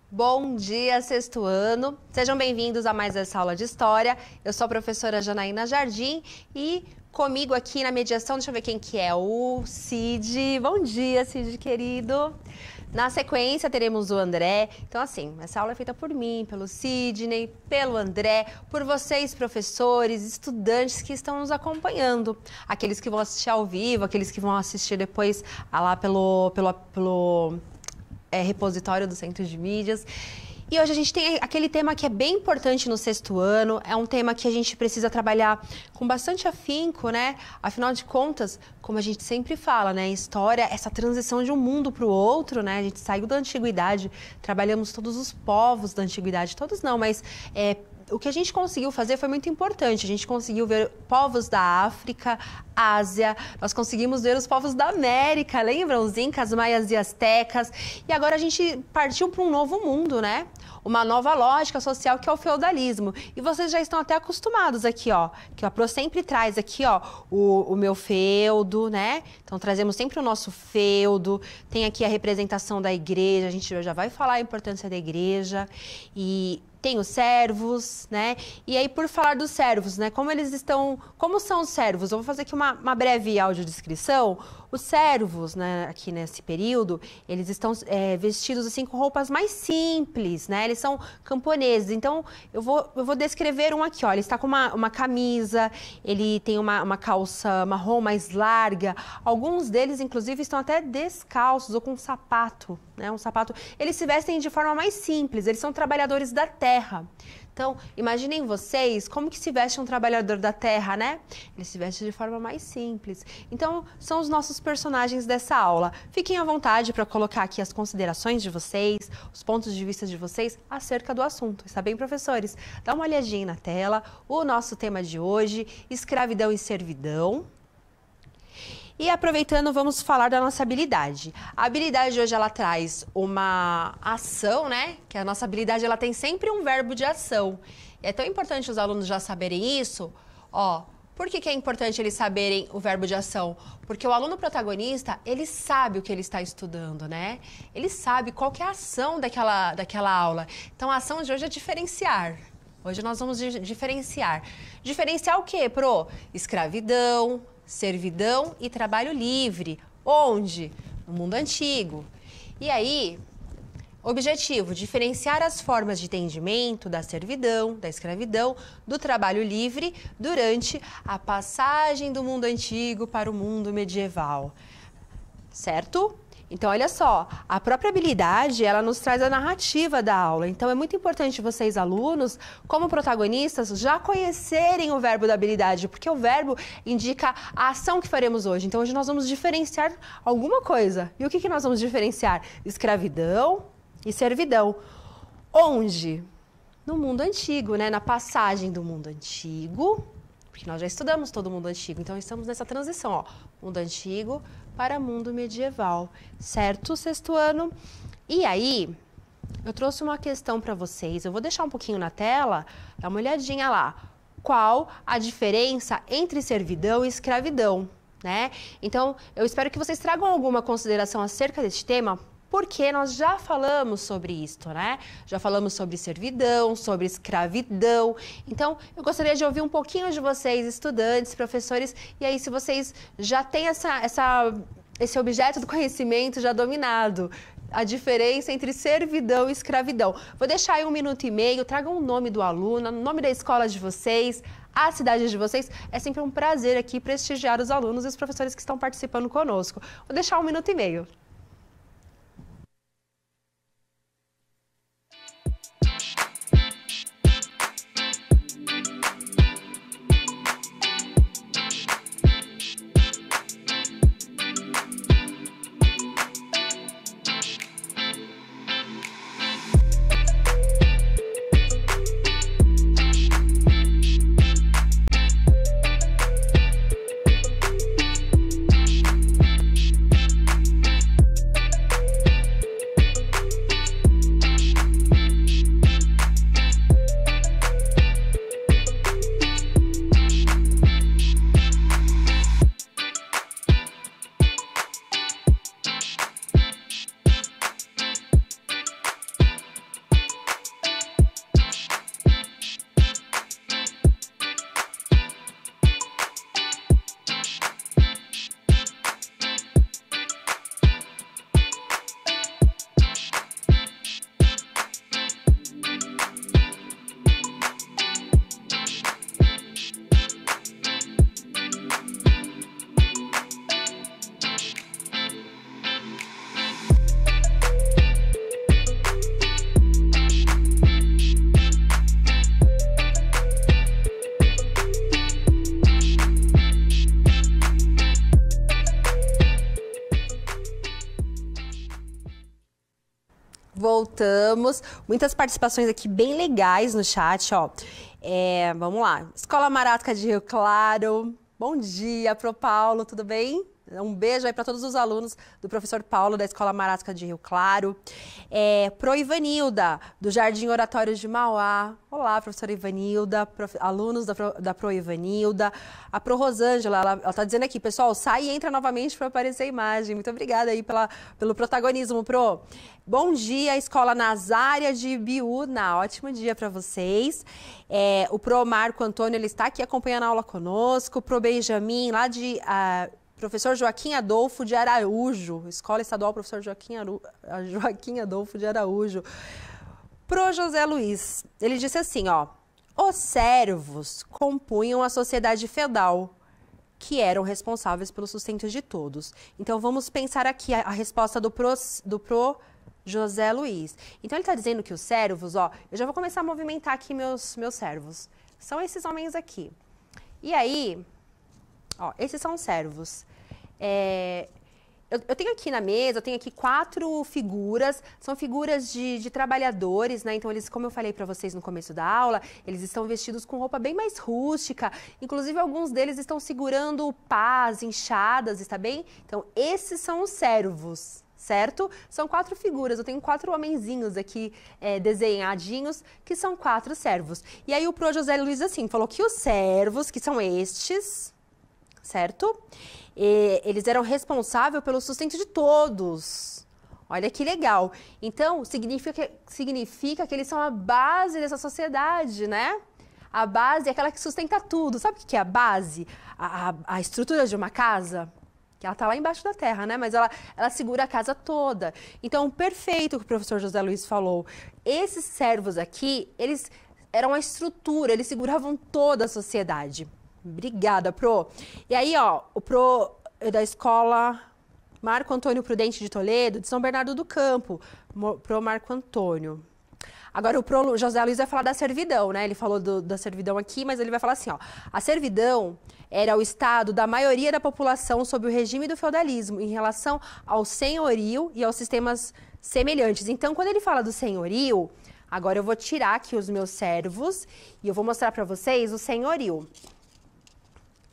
Bom dia, sexto ano. Sejam bem-vindos a mais essa aula de História. Eu sou a professora Janaína Jardim e comigo aqui na mediação, deixa eu ver quem que é, o Cid. Bom dia, Cid, querido. Na sequência, teremos o André. Então, assim, essa aula é feita por mim, pelo Sidney, pelo André, por vocês, professores, estudantes que estão nos acompanhando. Aqueles que vão assistir ao vivo, aqueles que vão assistir depois lá pelo repositório do Centro de Mídias. E hoje a gente tem aquele tema que é bem importante no sexto ano, é um tema que a gente precisa trabalhar com bastante afinco, né? Afinal de contas, como a gente sempre fala, né? História, essa transição de um mundo para o outro, né? A gente saiu da antiguidade, trabalhamos todos os povos da antiguidade, todos não, mas o que a gente conseguiu fazer foi muito importante. A gente conseguiu ver povos da África, Ásia, nós conseguimos ver os povos da América, lembram? Os incas, maias e astecas. E agora a gente partiu para um novo mundo, né? Uma nova lógica social que é o feudalismo. E vocês já estão até acostumados aqui, ó. Que a Pro sempre traz aqui, ó, o meu feudo, né? Então trazemos sempre o nosso feudo. Tem aqui a representação da igreja, a gente já vai falar a importância da igreja. E tem os servos, né? E aí, por falar dos servos, né? Como são os servos? Eu vou fazer aqui uma breve audiodescrição. Os servos, né, aqui nesse período, eles estão vestidos assim com roupas mais simples, né? Eles são camponeses. Então, eu vou descrever um aqui, ó. Ele está com uma camisa, ele tem uma calça marrom mais larga. Alguns deles, inclusive, estão até descalços ou com um sapato, né? Um sapato. Eles se vestem de forma mais simples, eles são trabalhadores da terra. Então, imaginem vocês como que se veste um trabalhador da terra, né? Ele se veste de forma mais simples. Então, são os nossos personagens dessa aula. Fiquem à vontade para colocar aqui as considerações de vocês, os pontos de vista de vocês acerca do assunto. Está bem, professores? Dá uma olhadinha na tela. O nosso tema de hoje, escravidão e servidão. E aproveitando, vamos falar da nossa habilidade. A habilidade hoje, ela traz uma ação, né? Que a nossa habilidade, ela tem sempre um verbo de ação. E é tão importante os alunos já saberem isso, ó. Por que é importante eles saberem o verbo de ação? Porque o aluno protagonista, ele sabe o que ele está estudando, né? Ele sabe qual que é a ação daquela aula. Então, a ação de hoje é diferenciar. Hoje nós vamos diferenciar. Diferenciar o quê, Pro? Escravidão, servidão e trabalho livre. Onde? No mundo antigo. E aí, objetivo, diferenciar as formas de entendimento da servidão, da escravidão, do trabalho livre durante a passagem do mundo antigo para o mundo medieval. Certo? Então, olha só, a própria habilidade, ela nos traz a narrativa da aula. Então, é muito importante vocês, alunos, como protagonistas, já conhecerem o verbo da habilidade, porque o verbo indica a ação que faremos hoje. Então, hoje nós vamos diferenciar alguma coisa. E o que nós vamos diferenciar? Escravidão e servidão. Onde? No mundo antigo, né? Na passagem do mundo antigo, porque nós já estudamos todo o mundo antigo, então estamos nessa transição, ó, mundo antigo para mundo medieval, certo, sexto ano? E aí, eu trouxe uma questão para vocês, eu vou deixar um pouquinho na tela, dá uma olhadinha lá. Qual a diferença entre servidão e escravidão, né? Então, eu espero que vocês tragam alguma consideração acerca deste tema, porque nós já falamos sobre isto, né? Já falamos sobre servidão, sobre escravidão. Então, eu gostaria de ouvir um pouquinho de vocês, estudantes, professores, e aí se vocês já têm esse objeto do conhecimento já dominado, a diferença entre servidão e escravidão. Vou deixar aí 1 minuto e meio, tragam o nome do aluno, o nome da escola de vocês, a cidade de vocês. É sempre um prazer aqui prestigiar os alunos e os professores que estão participando conosco. Vou deixar 1 minuto e meio. Voltamos. Muitas participações aqui bem legais no chat, ó. Vamos lá. Escola Marasca de Rio Claro. Bom dia, Pro Paulo, tudo bem? Um beijo aí para todos os alunos do professor Paulo da Escola Marasca de Rio Claro. Pro Ivanilda, do Jardim Oratório de Mauá. Olá, professora Ivanilda, alunos da Pro Ivanilda. A Pro Rosângela, ela tá dizendo aqui, pessoal, sai e entra novamente para aparecer a imagem. Muito obrigada aí pelo protagonismo, Pro. Bom dia, Escola Nazária de Ibiúna. Ótimo dia para vocês. O Pro Marco Antônio, ele está aqui acompanhando a aula conosco. Pro Benjamin, lá de... Professor Joaquim Adolfo de Araújo, Escola Estadual Professor Joaquim Adolfo de Araújo. Pro José Luiz, ele disse assim, ó, os servos compunham a sociedade feudal, que eram responsáveis pelo sustento de todos. Então, vamos pensar aqui a resposta do pro José Luiz. Então, ele está dizendo que os servos, ó, eu já vou começar a movimentar aqui meus servos. São esses homens aqui. E aí... Ó, esses são os servos. Eu tenho aqui na mesa, eu tenho aqui 4 figuras, são figuras de trabalhadores, né? Então, eles, como eu falei para vocês no começo da aula, eles estão vestidos com roupa bem mais rústica, inclusive alguns deles estão segurando pás, enxadas, está bem? Então, esses são os servos, certo? São 4 figuras, eu tenho 4 homenzinhos aqui desenhadinhos, que são 4 servos. E aí o Pro José Luiz, assim, falou que os servos, que são estes... certo? Eles eram responsáveis pelo sustento de todos. Olha que legal. Então, significa que eles são a base dessa sociedade, né? A base é aquela que sustenta tudo. Sabe o que é a base? A estrutura de uma casa? Que ela está lá embaixo da terra, né? Mas ela segura a casa toda. Então, perfeito o que o professor José Luiz falou. Esses servos aqui, eles eram a estrutura, eles seguravam toda a sociedade. Obrigada, Pro. E aí, ó, o Pro da Escola Marco Antônio Prudente de Toledo, de São Bernardo do Campo. Pro Marco Antônio. Agora, o Pro José Luiz vai falar da servidão, né? Ele falou da servidão aqui, mas ele vai falar assim, ó. A servidão era o estado da maioria da população sob o regime do feudalismo em relação ao senhorio e aos sistemas semelhantes. Então, quando ele fala do senhorio, agora eu vou tirar aqui os meus servos e eu vou mostrar para vocês o senhorio.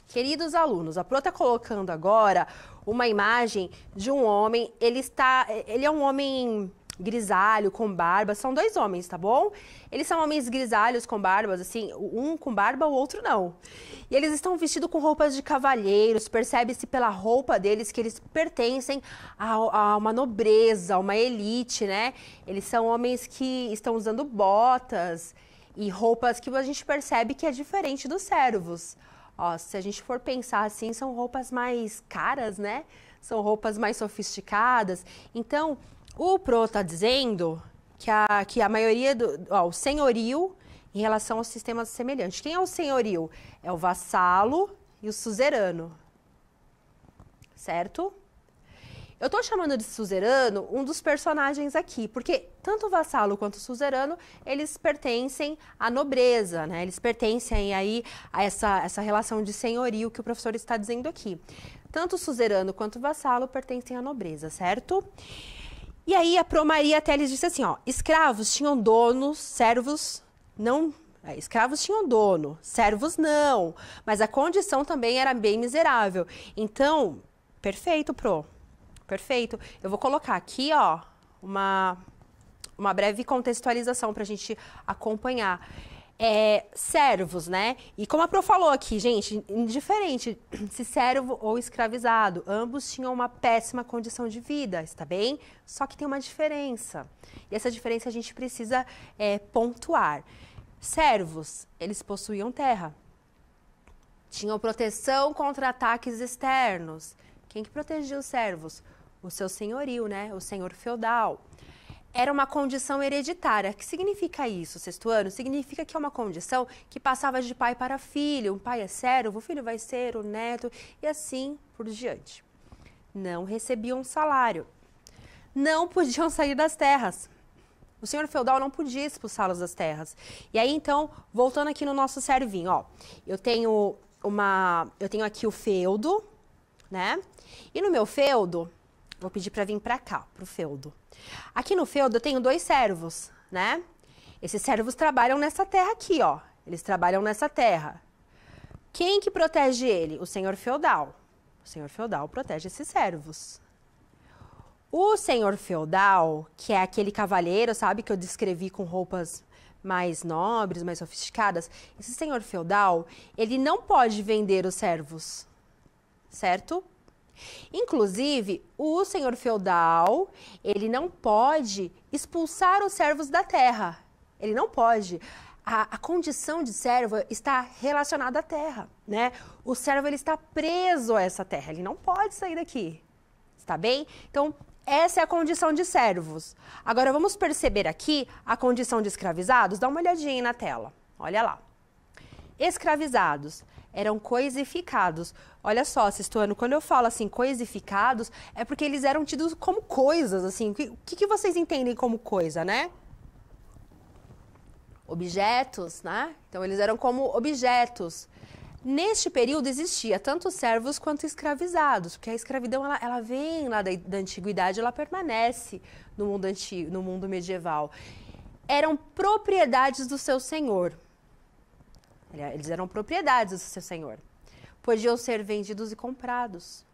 Queridos alunos, a Pro está colocando agora uma imagem de um homem, ele é um homem grisalho, com barba, são 2 homens, tá bom? Eles são homens grisalhos com barbas, assim, um com barba, o outro não. E eles estão vestidos com roupas de cavalheiros, percebe-se pela roupa deles que eles pertencem a uma nobreza, a uma elite, né? Eles são homens que estão usando botas e roupas que a gente percebe que é diferente dos servos. Ó, se a gente for pensar assim, são roupas mais caras, né? São roupas mais sofisticadas. Então, o Pro está dizendo que a maioria o senhorio em relação aos sistemas semelhantes. Quem é o senhorio? É o vassalo e o suzerano, certo? Eu estou chamando de suzerano um dos personagens aqui, porque tanto o vassalo quanto o suzerano, eles pertencem à nobreza, né? Eles pertencem aí a essa relação de senhorio que o professor está dizendo aqui. Tanto o suzerano quanto o vassalo pertencem à nobreza, certo? E aí a Pro Maria Teles disse assim, ó, escravos tinham donos, servos não... escravos tinham dono, servos não, mas a condição também era bem miserável. Então, perfeito, Pro. Perfeito. Eu vou colocar aqui, ó, uma breve contextualização para a gente acompanhar. Servos, né? E como a Pro falou aqui, gente, indiferente se servo ou escravizado, ambos tinham uma péssima condição de vida, está bem? Só que tem uma diferença. E essa diferença a gente precisa pontuar. Servos, eles possuíam terra. Tinham proteção contra ataques externos. Quem que protegia os servos? O seu senhorio, né? O senhor feudal. Era uma condição hereditária. O que significa isso, sexto ano? Significa que é uma condição que passava de pai para filho. Um pai é servo, o filho vai ser o neto e assim por diante. Não recebiam salário. Não podiam sair das terras. O senhor feudal não podia expulsá-los das terras. E aí, então, voltando aqui no nosso servinho, ó. Eu tenho aqui o feudo, né? E no meu feudo, Vou pedir para vir para cá, para o feudo. Aqui no feudo eu tenho 2 servos, né? Esses servos trabalham nessa terra aqui, ó. Eles trabalham nessa terra. Quem que protege ele? O senhor feudal. O senhor feudal protege esses servos. O senhor feudal, que é aquele cavalheiro, sabe, que eu descrevi com roupas mais nobres, mais sofisticadas, esse senhor feudal, ele não pode vender os servos, certo? Inclusive, o senhor feudal, ele não pode expulsar os servos da terra. Ele não pode. A condição de servo está relacionada à terra, né? O servo, ele está preso a essa terra, ele não pode sair daqui, está bem? Então, essa é a condição de servos. Agora, vamos perceber aqui a condição de escravizados? Dá uma olhadinha aí na tela, olha lá. Escravizados eram coisificados. Olha só, Sestuano, quando eu falo assim, coisificados, é porque eles eram tidos como coisas, assim. O que vocês entendem como coisa, né? Objetos, né? Então, eles eram como objetos. Neste período existia tanto servos quanto escravizados, porque a escravidão ela vem lá da antiguidade, ela permanece no mundo antigo, no mundo medieval. Eram propriedades do seu senhor. Eles eram propriedades do seu senhor. Podiam ser vendidos e comprados.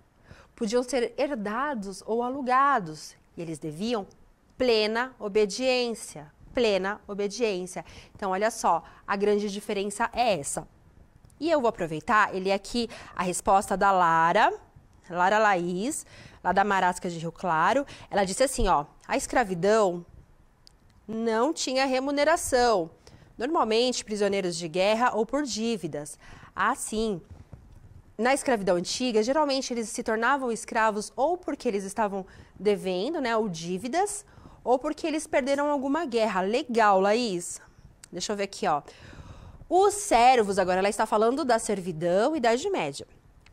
Podiam ser herdados ou alugados. E eles deviam plena obediência. Plena obediência. Então, olha só, a grande diferença é essa. E eu vou aproveitar, ele aqui, a resposta da Lara Laís, lá da Marascas de Rio Claro. Ela disse assim, ó, a escravidão não tinha remuneração. Normalmente, prisioneiros de guerra ou por dívidas. Assim, na escravidão antiga, geralmente eles se tornavam escravos ou porque eles estavam devendo, né, ou dívidas, ou porque eles perderam alguma guerra. Legal, Laís. Deixa eu ver aqui, ó. Os servos, agora ela está falando da servidão e Idade Média.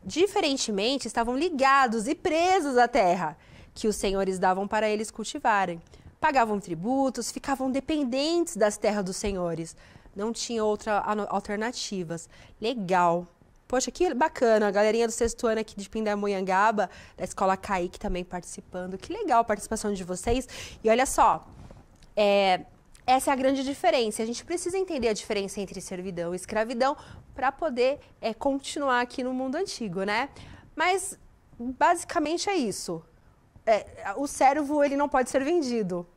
Diferentemente, estavam ligados e presos à terra, que os senhores davam para eles cultivarem. Pagavam tributos, ficavam dependentes das terras dos senhores. Não tinha outras alternativas. Legal. Poxa, que bacana. A galerinha do sexto ano aqui de Pindamonhangaba, da Escola Kaique também participando. Que legal a participação de vocês. E olha só, essa é a grande diferença. A gente precisa entender a diferença entre servidão e escravidão para poder continuar aqui no mundo antigo, né? Mas, basicamente, é isso. O servo, ele não pode ser vendido.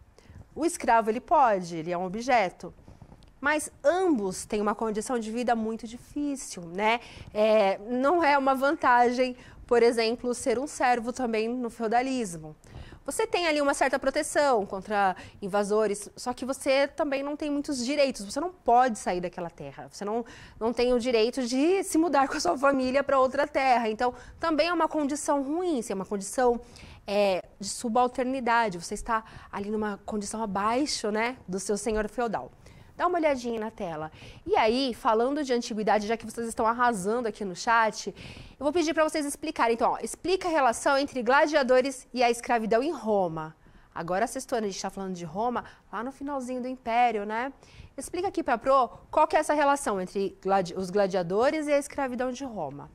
O escravo, ele pode, ele é um objeto. Mas ambos têm uma condição de vida muito difícil, né? Não é uma vantagem, por exemplo, ser um servo também no feudalismo. Você tem ali uma certa proteção contra invasores, só que você também não tem muitos direitos. Você não pode sair daquela terra. Você não tem o direito de se mudar com a sua família para outra terra. Então, também é uma condição ruim, é uma condição de subalternidade. Você está ali numa condição abaixo, né, do seu senhor feudal. Dá uma olhadinha na tela. E aí, falando de antiguidade, já que vocês estão arrasando aqui no chat, eu vou pedir para vocês explicarem. Então, ó, explica a relação entre gladiadores e a escravidão em Roma. Agora, sexto ano, a gente está falando de Roma, lá no finalzinho do Império, né? Explica aqui para a Pro qual que é essa relação entre os gladiadores e a escravidão de Roma.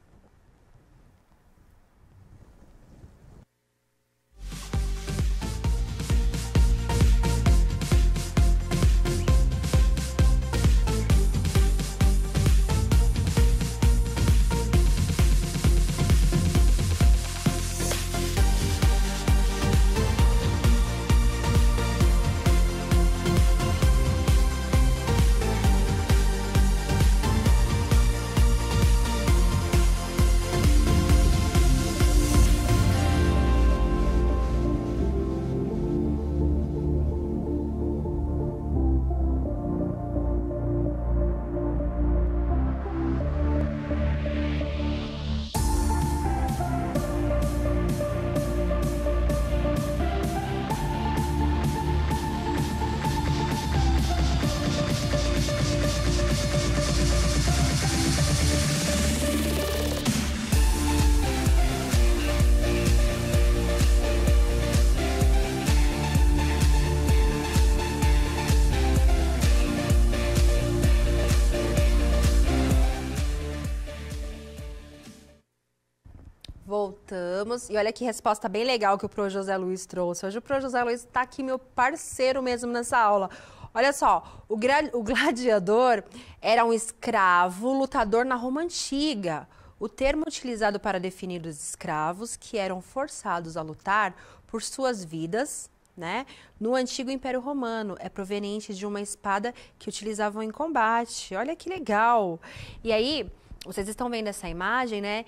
vamos... E olha que resposta bem legal que o Pro José Luiz trouxe. Hoje o Pro José Luiz está aqui, meu parceiro mesmo nessa aula. Olha só, o gladiador era um escravo lutador na Roma Antiga. O termo utilizado para definir os escravos que eram forçados a lutar por suas vidas, né, no antigo Império Romano, é proveniente de uma espada que utilizavam em combate. Olha que legal! E aí, vocês estão vendo essa imagem, né?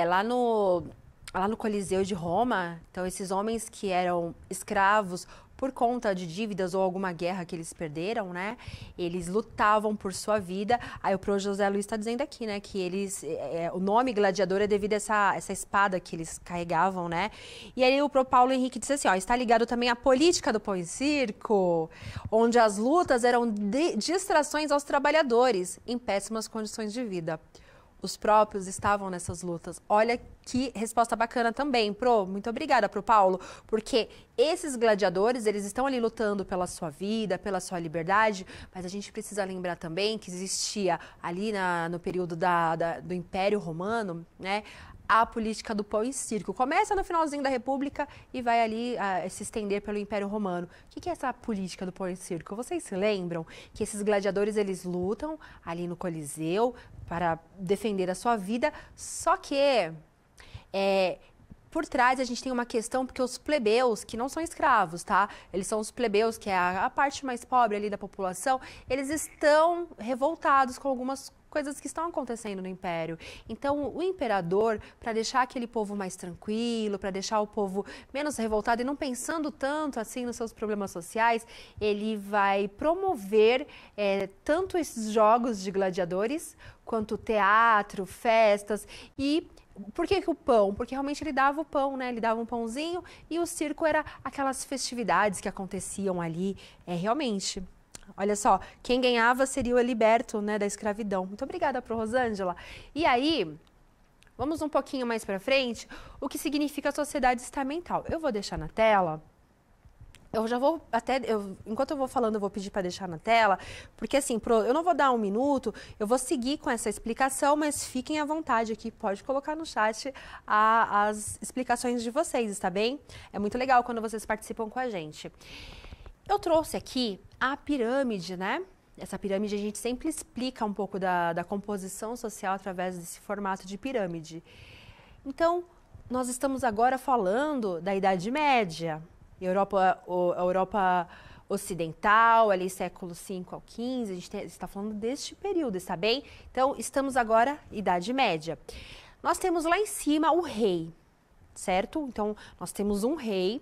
Lá no Coliseu de Roma, então esses homens que eram escravos por conta de dívidas ou alguma guerra que eles perderam, né? Eles lutavam por sua vida. Aí o Pro José Luiz está dizendo aqui, né? Que eles, o nome gladiador é devido a essa espada que eles carregavam, né? E aí o Pro Paulo Henrique disse assim, ó, está ligado também à política do pão e circo, onde as lutas eram distrações aos trabalhadores em péssimas condições de vida. Os próprios estavam nessas lutas. Olha que resposta bacana também, Pro. Muito obrigada, Pro Paulo, porque esses gladiadores, eles estão ali lutando pela sua vida, pela sua liberdade, mas a gente precisa lembrar também que existia ali no período do Império Romano, né, a política do pão e circo. Começa no finalzinho da República e vai ali se estender pelo Império Romano. O que é essa política do pão e circo? Vocês se lembram que esses gladiadores, eles lutam ali no Coliseu para defender a sua vida, só que por trás a gente tem uma questão, porque os plebeus, que não são escravos, tá? Eles são os plebeus, que é a parte mais pobre ali da população, eles estão revoltados com algumas coisas que estão acontecendo no Império. Então, o imperador, para deixar aquele povo mais tranquilo, para deixar o povo menos revoltado e não pensando tanto assim nos seus problemas sociais, ele vai promover tanto esses jogos de gladiadores, quanto teatro, festas e... Por que o pão? Porque realmente ele dava o pão, né? Ele dava um pãozinho e o circo era aquelas festividades que aconteciam ali, realmente. Olha só, quem ganhava seria o liberto, né, da escravidão. Muito obrigada, Pro Rosângela. E aí, vamos um pouquinho mais para frente, o que significa sociedade estamental. Eu vou deixar na tela. Eu já vou enquanto eu vou falando, eu vou pedir para deixar na tela, porque assim, eu não vou dar um minuto, eu vou seguir com essa explicação, mas fiquem à vontade aqui, pode colocar no chat as explicações de vocês, está bem? É muito legal quando vocês participam com a gente. Eu trouxe aqui a pirâmide, né? Essa pirâmide a gente sempre explica um pouco da composição social através desse formato de pirâmide. Então, nós estamos agora falando da Idade Média. A Europa Ocidental, ali século V ao XV, a gente está falando deste período, está bem? Então, estamos agora Idade Média. Nós temos lá em cima o rei, certo? Então, nós temos um rei.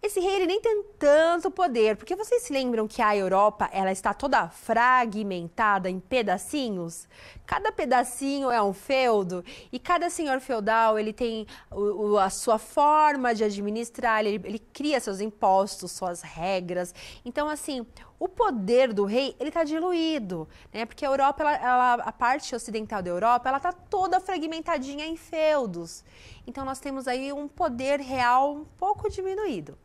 Esse rei, ele nem tem tanto poder, porque vocês se lembram que a Europa, ela está toda fragmentada em pedacinhos? Cada pedacinho é um feudo e cada senhor feudal, ele tem a sua forma de administrar, ele cria seus impostos, suas regras. Então, assim, o poder do rei, ele está diluído, né? Porque a Europa, a parte ocidental da Europa, ela está toda fragmentadinha em feudos. Então, nós temos aí um poder real um pouco diminuído.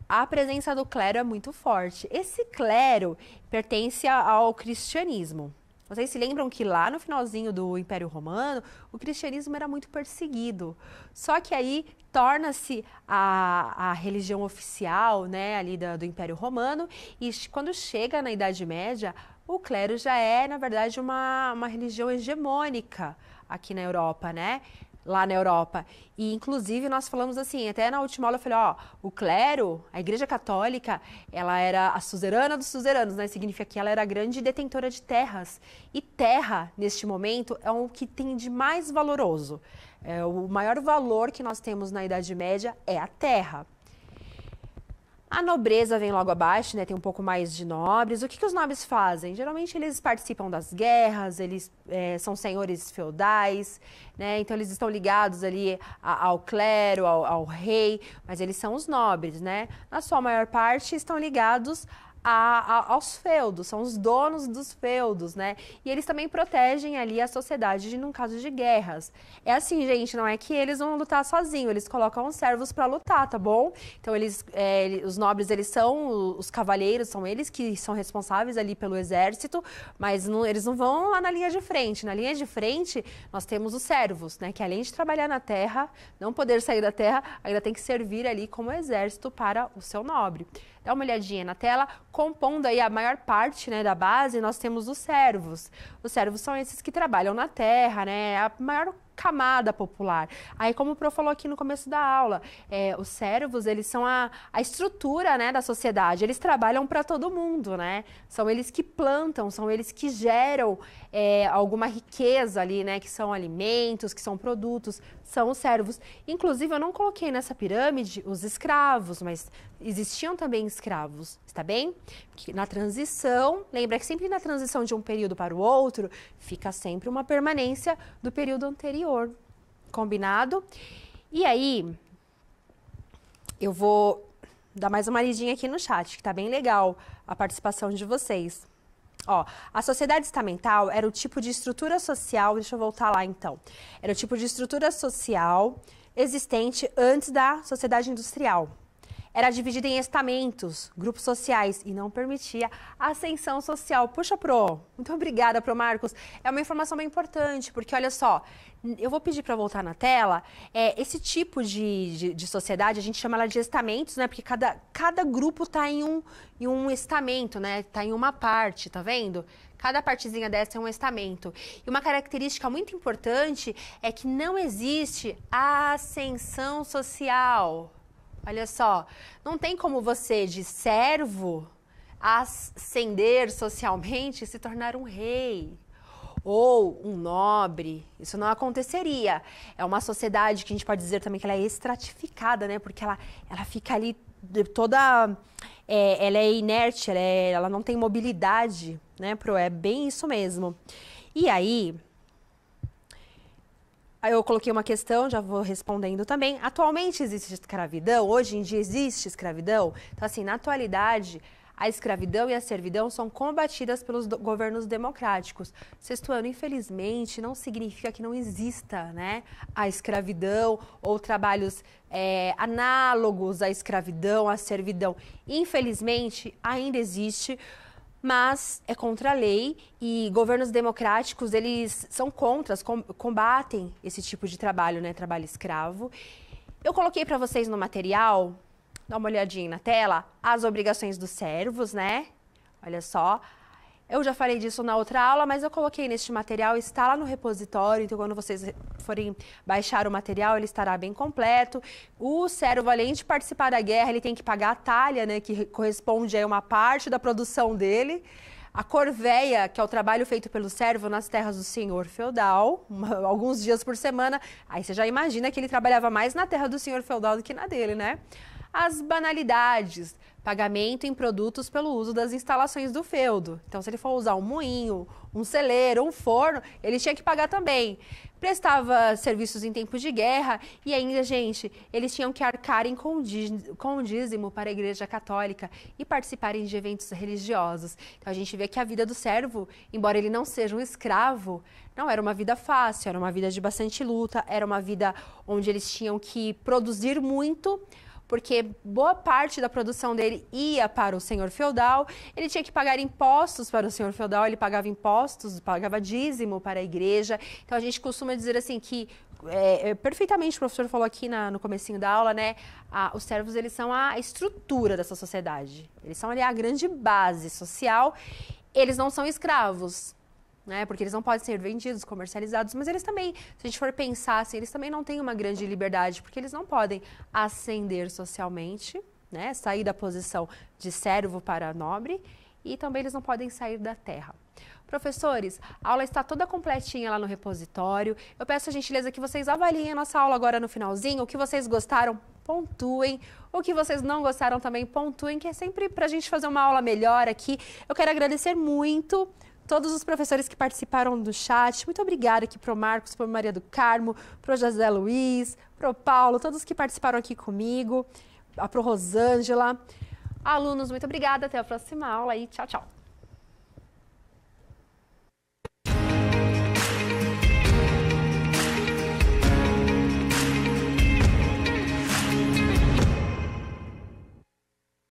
A presença do clero é muito forte. Esse clero pertence ao cristianismo. Vocês se lembram que lá no finalzinho do Império Romano, o cristianismo era muito perseguido. Só que aí torna-se a religião oficial, né, ali do Império Romano, e quando chega na Idade Média, o clero já é, na verdade, uma religião hegemônica aqui na Europa, né? Lá na Europa. E, inclusive, nós falamos assim, até na última aula eu falei, ó, o clero, a Igreja Católica, ela era a suzerana dos suzeranos, né? Significa que ela era a grande detentora de terras. E terra, neste momento, é o que tem de mais valoroso. O maior valor que nós temos na Idade Média é a terra. A nobreza vem logo abaixo, né? Tem um pouco mais de nobres. O que os nobres fazem? Geralmente eles participam das guerras, eles são senhores feudais, né? Então eles estão ligados ali ao clero, ao rei, mas eles são os nobres, né? Na sua maior parte estão ligados aos feudos, são os donos dos feudos, né? E eles também protegem ali a sociedade num caso de guerras. É assim, gente, não é que eles vão lutar sozinhos, eles colocam os servos para lutar, tá bom? Então, os nobres, eles são os cavalheiros, são eles que são responsáveis ali pelo exército, mas eles não vão lá na linha de frente. Na linha de frente, nós temos os servos, né? Que além de trabalhar na terra, não poder sair da terra, ainda tem que servir ali como exército para o seu nobre. Dá uma olhadinha na tela, compondo aí a maior parte, né, da base, nós temos os servos. Os servos são esses que trabalham na terra, né, a maior camada popular. Aí, como o Pro falou aqui no começo da aula, os servos, eles são a estrutura, né, da sociedade. Eles trabalham para todo mundo, né? São eles que plantam, são eles que geram alguma riqueza ali, né, que são alimentos, que são produtos, são os servos. Inclusive, eu não coloquei nessa pirâmide os escravos, mas existiam também escravos, está bem? Porque na transição, lembra que sempre na transição de um período para o outro, fica sempre uma permanência do período anterior, combinado? E aí, eu vou dar mais uma lidinha aqui no chat, que tá bem legal a participação de vocês. Ó, a sociedade estamental era o tipo de estrutura social, deixa eu voltar lá então, era o tipo de estrutura social existente antes da sociedade industrial. Era dividida em estamentos, grupos sociais e não permitia ascensão social. Puxa, Pro. Muito obrigada, Pro Marcos. É uma informação bem importante, porque olha só, eu vou pedir para voltar na tela. Esse tipo de sociedade, a gente chama ela de estamentos, né? Porque cada grupo está em um estamento, né? Está em uma parte, tá vendo? Cada partezinha dessa é um estamento. E uma característica muito importante é que não existe ascensão social. Olha só, não tem como você, de servo, ascender socialmente e se tornar um rei ou um nobre. Isso não aconteceria. É uma sociedade que a gente pode dizer também que ela é estratificada, né? Porque ela fica ali toda... ela é inerte, ela não tem mobilidade, né, Pro? É bem isso mesmo. E aí... Aí eu coloquei uma questão, já vou respondendo também. Atualmente existe escravidão? Hoje em dia existe escravidão? Então, assim, na atualidade, a escravidão e a servidão são combatidas pelos governos democráticos. Sexto ano, infelizmente, não significa que não exista, né, a escravidão ou trabalhos análogos à escravidão, à servidão. Infelizmente, ainda existe, mas é contra a lei e governos democráticos, eles são contra, combatem esse tipo de trabalho, né, trabalho escravo. Eu coloquei para vocês no material, dá uma olhadinha na tela, as obrigações dos servos, né? Olha só. Eu já falei disso na outra aula, mas eu coloquei neste material, está lá no repositório, então quando vocês forem baixar o material, ele estará bem completo. O servo, além de participar da guerra, ele tem que pagar a talha, né, que corresponde a uma parte da produção dele. A corveia, que é o trabalho feito pelo servo nas terras do senhor feudal, alguns dias por semana. Aí você já imagina que ele trabalhava mais na terra do senhor feudal do que na dele, né? As banalidades, pagamento em produtos pelo uso das instalações do feudo. Então, se ele for usar um moinho, um celeiro, um forno, ele tinha que pagar também. Prestava serviços em tempos de guerra e ainda, gente, eles tinham que arcarem com dízimo para a Igreja Católica e participarem de eventos religiosos. Então, a gente vê que a vida do servo, embora ele não seja um escravo, não era uma vida fácil, era uma vida de bastante luta, era uma vida onde eles tinham que produzir muito, porque boa parte da produção dele ia para o senhor feudal, ele tinha que pagar impostos para o senhor feudal, ele pagava impostos, pagava dízimo para a igreja. Então, a gente costuma dizer assim que, perfeitamente o professor falou aqui no comecinho da aula, né, os servos, eles são a estrutura dessa sociedade, eles são ali a grande base social, eles não são escravos, né, porque eles não podem ser vendidos, comercializados, mas eles também, se a gente for pensar assim, eles também não têm uma grande liberdade, porque eles não podem ascender socialmente, né, sair da posição de servo para nobre, e também eles não podem sair da terra. Professores, a aula está toda completinha lá no repositório. Eu peço a gentileza que vocês avaliem a nossa aula agora no finalzinho, o que vocês gostaram, pontuem, o que vocês não gostaram também, pontuem, que é sempre para a gente fazer uma aula melhor aqui. Eu quero agradecer muito todos os professores que participaram do chat. Muito obrigada aqui pro Marcos, pro Maria do Carmo, pro José Luiz, pro Paulo, todos que participaram aqui comigo, pro Rosângela. Alunos, muito obrigada. Até a próxima aula e tchau, tchau.